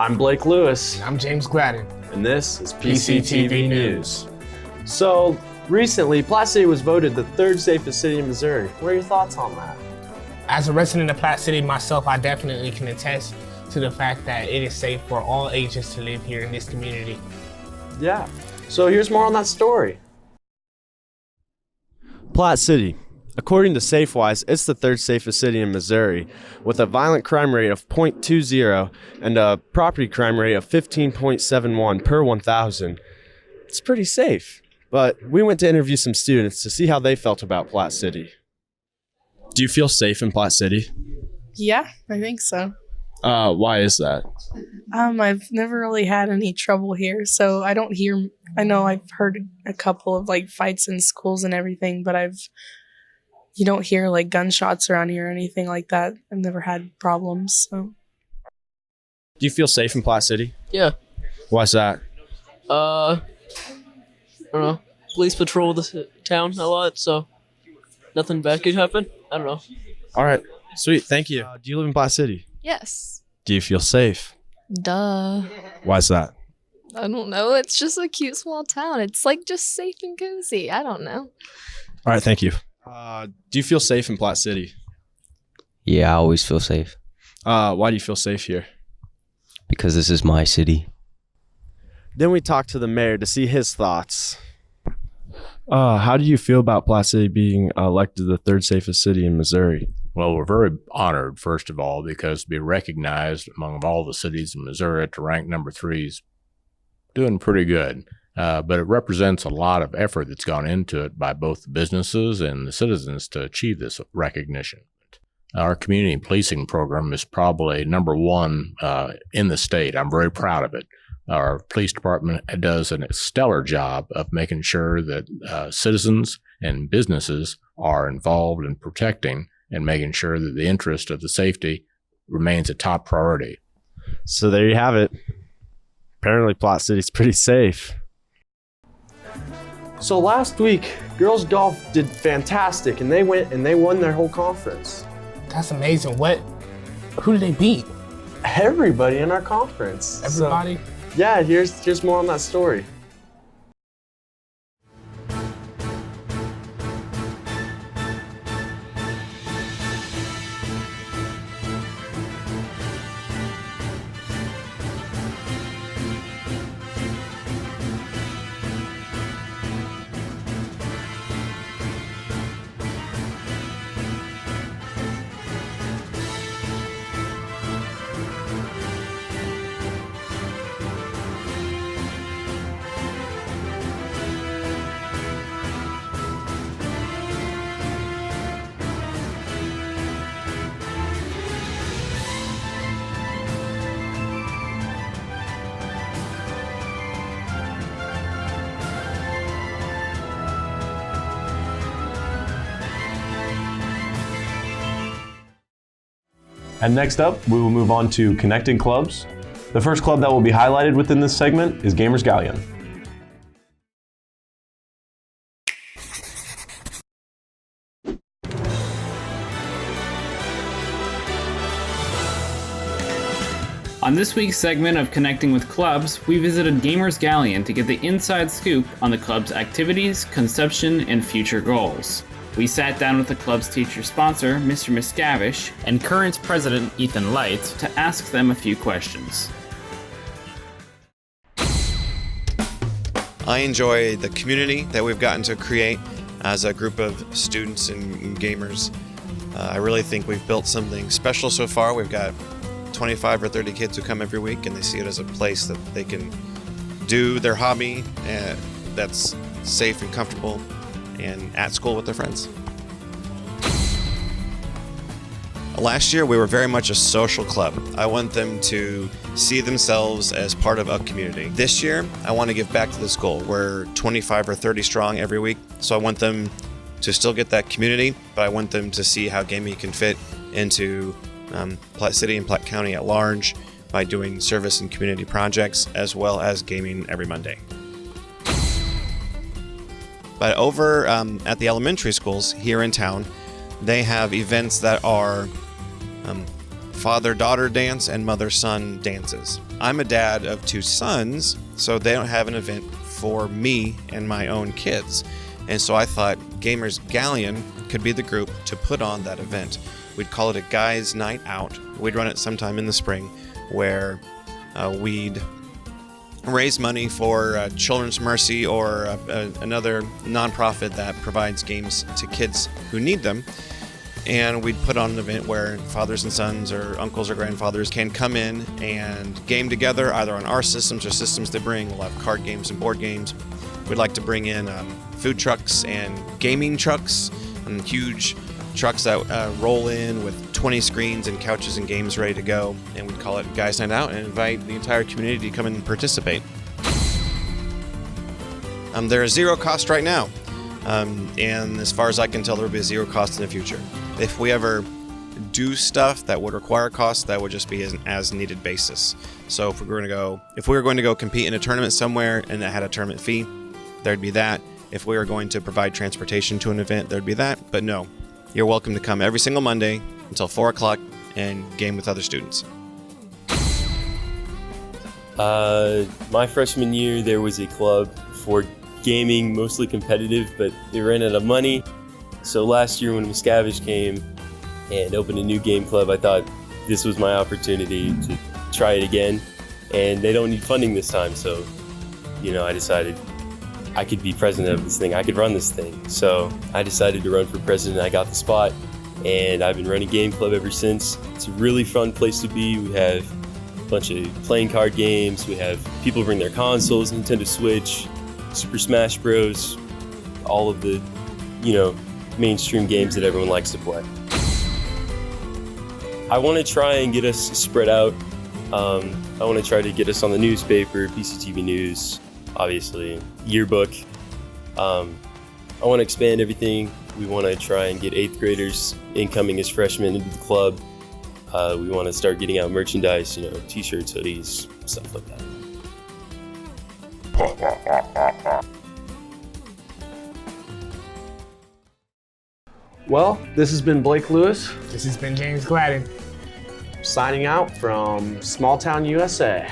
I'm Blake Lewis. I'm James Gladden. And this is PCTV News. So, recently, Platte City was voted the third safest city in Missouri. What are your thoughts on that? As a resident of Platte City myself, I definitely can attest to the fact that it is safe for all ages to live here in this community. Yeah. So here's more on that story. Platte City. According to SafeWise, it's the third safest city in Missouri, with a violent crime rate of 0.20 and a property crime rate of 15.71 per 1,000. It's pretty safe. But we went to interview some students to see how they felt about Platte City. Do you feel safe in Platte City? Yeah, I think so. Why is that? I've never really had any trouble here, so I know I've heard a couple of like fights in schools and everything, but you don't hear like gunshots around here or anything like that. I've never had problems, so. Do you feel safe in Platte City? Yeah. Why's that? I don't know. Police patrol the town a lot, so nothing bad could happen. I don't know. All right. Sweet. Thank you. Do you live in Platte City? Yes. Do you feel safe? Duh. Why's that? I don't know. It's just a cute small town. It's like just safe and cozy. I don't know. All right. Thank you. Do you feel safe in Platte City? Yeah, I always feel safe. Why do you feel safe here? Because this is my city. Then we talked to the mayor to see his thoughts. How do you feel about Platte City being elected the third safest city in Missouri? Well, we're very honored, first of all, because to be recognized among all the cities in Missouri to rank number 3 is doing pretty good. But it represents a lot of effort that's gone into it by both the businesses and the citizens to achieve this recognition. Our community policing program is probably number 1 in the state. I'm very proud of it. Our police department does a stellar job of making sure that citizens and businesses are involved in protecting and making sure that the interest of the safety remains a top priority. So there you have it. Apparently Platte City's pretty safe. So last week, girls golf did fantastic, and they won their whole conference. That's amazing. Who did they beat? Everybody in our conference. Everybody? So, yeah, here's more on that story. And next up, we will move on to connecting clubs. The first club that will be highlighted within this segment is Gamers Galleon. On this week's segment of Connecting with Clubs, we visited Gamers Galleon to get the inside scoop on the club's activities, conception, and future goals. We sat down with the club's teacher sponsor, Mr. Miscavige, and current president, Ethan Light, to ask them a few questions. I enjoy the community that we've gotten to create as a group of students and gamers. I really think we've built something special so far. We've got 25 or 30 kids who come every week, and they see it as a place that they can do their hobby that's safe and comfortable and at school with their friends. Last year, we were very much a social club. I want them to see themselves as part of a community. This year, I want to give back to the school. We're 25 or 30 strong every week, so I want them to still get that community, but I want them to see how gaming can fit into Platte City and Platte County at large by doing service and community projects, as well as gaming every Monday. But over at the elementary schools here in town, they have events that are father-daughter dance and mother-son dances. I'm a dad of 2 sons, so they don't have an event for me and my own kids. And so I thought Gamers Galleon could be the group to put on that event. We'd call it a guys' night out. We'd run it sometime in the spring where we'd raise money for Children's Mercy or another nonprofit that provides games to kids who need them. And we'd put on an event where fathers and sons or uncles or grandfathers can come in and game together, either on our systems or systems they bring. We'll have card games and board games. We'd like to bring in food trucks and gaming trucks, and huge trucks that roll in with 20 screens and couches and games ready to go. And we'd call it Guys Night Out and invite the entire community to come and participate. There is zero cost right now. And as far as I can tell, there will be zero cost in the future. If we ever do stuff that would require cost, that would just be an as-needed basis. So if we were going to go compete in a tournament somewhere and it had a tournament fee, there'd be that. If we were going to provide transportation to an event, there'd be that. But no, you're welcome to come every single Monday until 4 o'clock and game with other students. My freshman year, there was a club for gaming, mostly competitive, but they ran out of money. So last year when Miscavige came and opened a new game club, I thought this was my opportunity to try it again. And they don't need funding this time, so I decided I could be president of this thing. I could run this thing. So I decided to run for president. I got the spot, and I've been running game club ever since. It's a really fun place to be. We have a bunch of playing card games. We have people bring their consoles, Nintendo Switch, Super Smash Bros, all of the, mainstream games that everyone likes to play. I want to try and get us spread out. I want to try to get us on the newspaper, PCTV News, obviously, yearbook. I want to expand everything. We want to try and get 8th graders incoming as freshmen into the club. We want to start getting out merchandise, t-shirts, hoodies, stuff like that. Well, this has been Blake Lewis, This has been James Gladden. signing out from Small Town, USA.